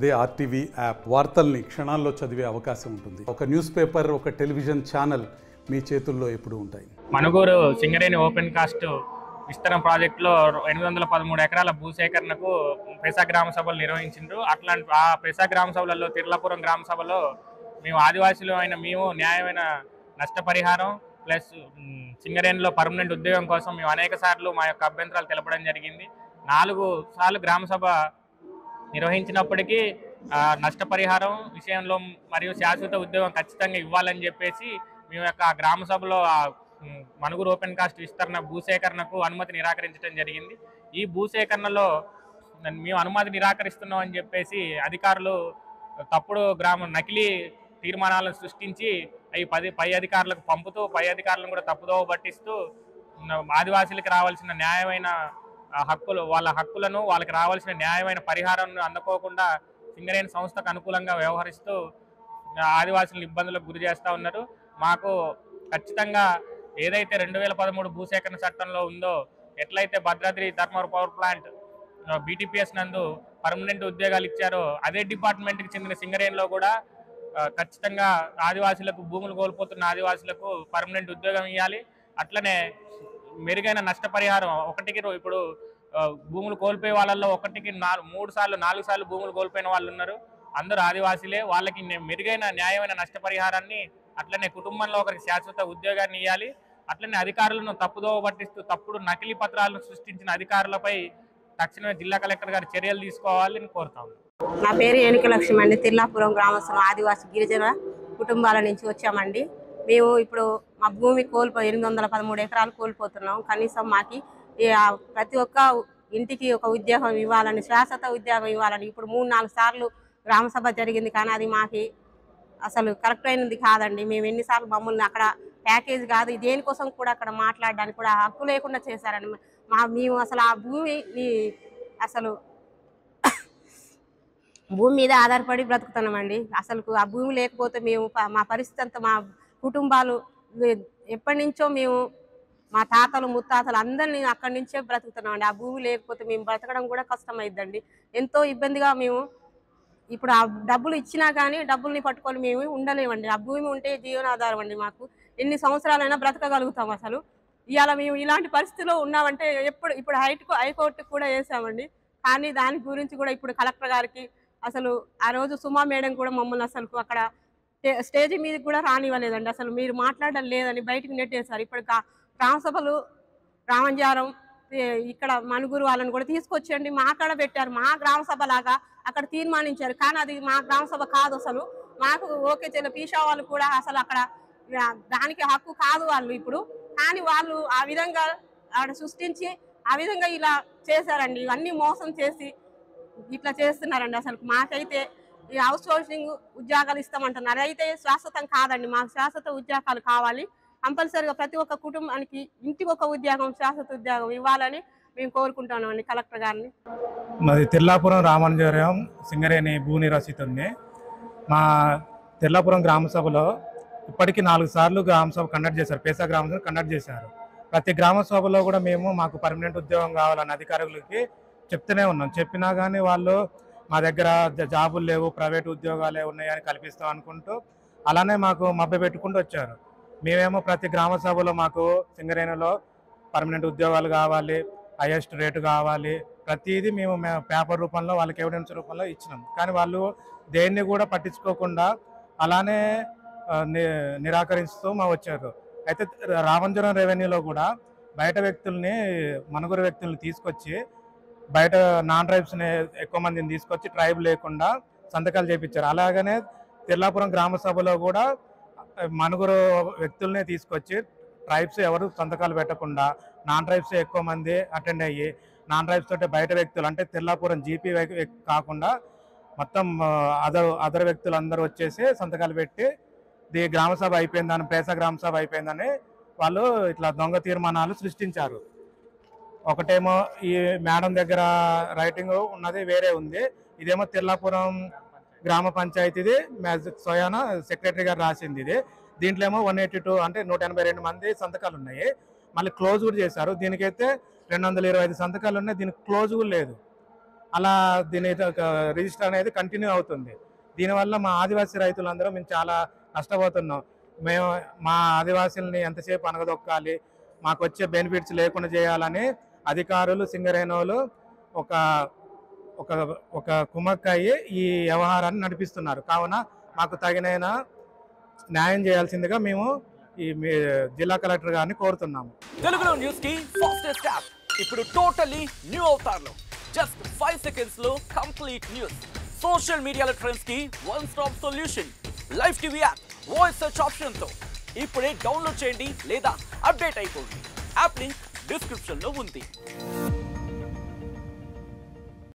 అదే RTV app వార్తల్ని క్షణాల్లో చదివే అవకాశం ఉంటుంది. ఒక న్యూస్ పేపర్, ఒక టెలివిజన్ ఛానల్ మీ చేతుల్లో ఎప్పుడూ ఉంటాయి. మనుగూరు సింగరేణి ఓపెన్ కాస్ట్ విస్తరణ ప్రాజెక్టులో 813 ఎకరాల భూసేకరణకు పెసా గ్రామ సభలు నిర్వహించారు. అట్లాంటి ఆ పెసా గ్రామ సభలలో తిర్లాపురం గ్రామ సభలో మేము ఆదివాసీలు అయిన మేము న్యాయమైన నష్టపరిహారం ప్లస్ సింగరేణిలో పర్మనెంట్ ఉద్యోగం కోసం మేము అనేక సార్లు మా యొక్క అభ్యంతరాలు తెలపడం జరిగింది. 4 సార్లు గ్రామ సభ నిర్వహించినప్పటికీ నష్టపరిహారం విషయంలో మరియు శాశ్వత ఉద్యోగం ఖచ్చితంగా ఇవ్వాలని చెప్పేసి మేము యొక్క గ్రామ సభలో మనుగూరు ఓపెన్ కాస్ట్ విస్తరణ భూసేకరణకు అనుమతి నిరాకరించడం జరిగింది. ఈ భూసేకరణలో మేము అనుమతి నిరాకరిస్తున్నాం అని చెప్పేసి అధికారులు తప్పుడు నకిలీ తీర్మానాలను సృష్టించి అవి పై అధికారులకు పంపుతూ పై అధికారులను కూడా తప్పుదోవ పట్టిస్తూ ఆదివాసీలకు రావాల్సిన న్యాయమైన వాళ్ళ హక్కులను వాళ్ళకి రావాల్సిన న్యాయమైన పరిహారాన్ని అందుకోకుండా సింగరేణి సంస్థకు అనుకూలంగా వ్యవహరిస్తూ ఆదివాసులను ఇబ్బందులకు గురి చేస్తూ ఉన్నారు. మాకు ఖచ్చితంగా ఏదైతే 2013 భూసేకరణ చట్టంలో ఉందో, ఎట్లయితే Bhadradri thermal power plant BTPS నందు పర్మనెంట్ ఉద్యోగాలు ఇచ్చారో అదే డిపార్ట్మెంట్కి చెందిన సింగరేణిలో కూడా ఖచ్చితంగా ఆదివాసులకు భూములు కోల్పోతున్న ఆదివాసులకు పర్మనెంట్ ఉద్యోగం ఇవ్వాలి. అట్లనే మెరుగైన నష్టపరిహారం ఇప్పుడు భూములు కోల్పోయే వాళ్ళల్లో 3 సార్లు 4 సార్లు భూములు కోల్పోయిన వాళ్ళు ఉన్నారు. అందరూ ఆదివాసీలే. వాళ్ళకి మెరుగైన న్యాయమైన నష్టపరిహారాన్ని, అట్లనే కుటుంబంలో ఒకరికి శాశ్వత ఉద్యోగాన్ని ఇవ్వాలి. అట్లనే అధికారులను తప్పుదోవ పట్టిస్తూ తప్పుడు నకిలీ పత్రాలను సృష్టించిన అధికారులపై తక్షణమే జిల్లా కలెక్టర్ గారు చర్యలు తీసుకోవాలని కోరుతాం. నా పేరు ఏనిక లక్ష్మి అండి. తిర్లాపురం గ్రామస్తులు ఆదివాసీ గిరిజన కుటుంబాల నుంచి వచ్చామండి. మేము ఇప్పుడు మా భూమి 813 ఎకరాలు కోల్పోతున్నాం. కనీసం మాకి ప్రతి ఒక్క ఇంటికి ఒక ఉద్యోగం ఇవ్వాలని, శాశ్వత ఉద్యోగం ఇవ్వాలని ఇప్పుడు 3-4 సార్లు గ్రామ సభ జరిగింది. కానీ అది మాకి అసలు కరెక్ట్ అయినది కాదండి. మేము ఎన్నిసార్లు మమ్మల్ని అక్కడ ప్యాకేజ్ కాదు దేనికోసం కూడా అక్కడ మాట్లాడడానికి కూడా హక్కు లేకుండా చేశారండి. మేము అసలు ఆ భూమి మీద ఆధారపడి బ్రతుకుతున్నామండి. అసలు ఆ భూమి లేకపోతే మేము మా పరిస్థితి అంతా, మా కుటుంబాలు ఎప్పటి నుంచో మేము మా తాతలు ముత్తాతలు అందరినీ అక్కడి నుంచే బ్రతుకుతున్నామండి. ఆ భూమి లేకపోతే మేము బ్రతకడం కూడా కష్టమైద్దండి. ఎంతో ఇబ్బందిగా మేము ఇప్పుడు ఆ డబ్బులు ఇచ్చినా కానీ డబ్బుల్ని పట్టుకొని మేము ఉండలేమండి. ఆ భూమి ఉంటే జీవనాధారం అండి. మాకు ఎన్ని సంవత్సరాలైనా బ్రతకగలుగుతాం. అసలు ఇవాళ మేము ఇలాంటి పరిస్థితిలో ఉన్నామంటే ఇప్పుడు హైకోర్టుకు కూడా వేసామండి. కానీ దాని గురించి కూడా ఇప్పుడు కలెక్టర్ గారికి అసలు ఆ రోజు సుమా మేడం కూడా మమ్మల్ని అసలు అక్కడ స్టేజ్ మీదకి కూడా రానివ్వలేదండి. అసలు మీరు మాట్లాడడం లేదని బయటికి నెట్టేశారు. ఇప్పుడు గ్రామ సభలు రామంజారం ఇక్కడ మనుగురు వాళ్ళని కూడా తీసుకొచ్చండి మా అక్కడ పెట్టారు. మా గ్రామ సభ లాగా అక్కడ తీర్మానించారు. కానీ అది మా గ్రామ సభ కాదు. అసలు మాకు ఓకే చెల్ల పీషా వాళ్ళు కూడా అసలు అక్కడ దానికి హక్కు కాదు వాళ్ళు ఇప్పుడు. కానీ వాళ్ళు ఆ విధంగా ఆడ సృష్టించి ఆ విధంగా ఇలా చేశారండి. ఇవన్నీ మోసం చేసి ఇట్లా చేస్తున్నారండి. అసలు మాకైతే ఈ హౌస్ సోర్సింగ్ ఉద్యోగాలు ఇస్తామంటున్నారు. అయితే శాశ్వతం కాదండి. మాకు శాశ్వత ఉద్యోగాలు కావాలి. కంపల్సరీగా ప్రతి ఒక్క కుటుంబానికి ఇంటికి ఒక ఉద్యోగం, శాశ్వత ఉద్యోగం ఇవ్వాలని మేము కోరుకుంటున్నామండి కలెక్టర్ గారిని. మాది తిర్లాపురం రామానుజరం సింగరేణి భూ నిరసితుడిని. మా తిర్లాపురం గ్రామ సభలో ఇప్పటికీ 4 సార్లు గ్రామ సభ కండక్ట్ చేశారు. పేసా గ్రామ సభ కండక్ట్ చేశారు. ప్రతి గ్రామ సభలో కూడా మేము మాకు పర్మనెంట్ ఉద్యోగం కావాలని అధికారులకి చెప్తూనే ఉన్నాం. చెప్పినా కానీ వాళ్ళు మా దగ్గర జాబులు లేవు, ప్రైవేట్ ఉద్యోగాలే ఉన్నాయని కల్పిస్తాం అనుకుంటూ అలానే మాకు మభ్య పెట్టుకుంటూ వచ్చారు. మేమేమో ప్రతి గ్రామ సభలో మాకు సింగరేణిలో పర్మనెంట్ ఉద్యోగాలు కావాలి, హైయెస్ట్ రేటు కావాలి, ప్రతిదీ మేము పేపర్ రూపంలో వాళ్ళకి ఎవిడెన్స్ రూపంలో ఇచ్చినాం. కానీ వాళ్ళు దేన్ని కూడా పట్టించుకోకుండా అలానే నిరాకరిస్తూ వచ్చారు. అయితే రామంజరం రెవెన్యూలో కూడా బయట వ్యక్తుల్ని, మనుగురు వ్యక్తుల్ని తీసుకొచ్చి బయట నాన్ ట్రైబ్స్ని ఎక్కువ మందిని తీసుకొచ్చి ట్రైబ్ లేకుండా సంతకాలు చేయించారు. అలాగనే తిర్లాపురం గ్రామ సభలో కూడా మనుగురు వ్యక్తుల్నే తీసుకొచ్చి ట్రైబ్స్ ఎవరు సంతకాలు పెట్టకుండా నాన్ ట్రైబ్స్ ఎక్కువ మంది అటెండ్ అయ్యి, నాన్ ట్రైబ్స్ తోటి బయట వ్యక్తులు అంటే తిర్లాపురం జీపీ కాకుండా మొత్తం అదర్ వ్యక్తులు అందరూ వచ్చేసి సంతకాలు పెట్టి గ్రామ సభ అయిపోయిందని, పేసా గ్రామ సభ అయిపోయిందని వాళ్ళు ఇట్లా దొంగ తీర్మానాలు సృష్టించారు. ఒకటేమో ఈ మేడం దగ్గర రైటింగ్ ఉన్నది వేరే ఉంది, ఇదేమో తిర్లాపురం గ్రామ పంచాయతీది స్వయాన సెక్రటరీ గారు రాసింది ఇది. దీంట్లో ఏమో 182 అంటే 182 మంది సంతకాలు ఉన్నాయి. మళ్ళీ క్లోజ్ కూడా చేశారు. దీనికైతే 225 సంతకాలు ఉన్నాయి, దీనికి క్లోజ్ కూడా లేదు. అలా దీని రిజిస్టర్ అనేది కంటిన్యూ అవుతుంది. దీనివల్ల మా ఆదివాసీ రైతులందరూ మేము చాలా నష్టపోతున్నాం. మేము మా ఆదివాసీలని ఎంతసేపు అనగదొక్కాలి, మాకు వచ్చే బెనిఫిట్స్ లేకుండా చేయాలని అధికారులు సింగరేణులు ఒక ఒక ఒక కుమ్మక్కయ్యి ఈ వ్యవహారాన్ని నడిపిస్తున్నారు. కావున మాకు తగిన న్యాయం చేయాల్సిందిగా మేము ఈ జిల్లా కలెక్టర్ గారిని కోరుతున్నాము. తెలుగులో న్యూస్ కి ఫాస్టెస్ట్ యాప్ ఇప్పుడు టోటల్లీ న్యూ అవతార్లో జస్ట్ 5 seconds లో కంప్లీట్ న్యూస్. సోషల్ మీడియాలో ట్రెండ్స్ కి one stop solution. Live TV app voice search option తో ఇప్పుడే డౌన్లోడ్ చేయండి లేదా అప్డేట్ అయిపోండి. యాప్ లింక్ డిస్క్రిప్షన్ లో ఉంది.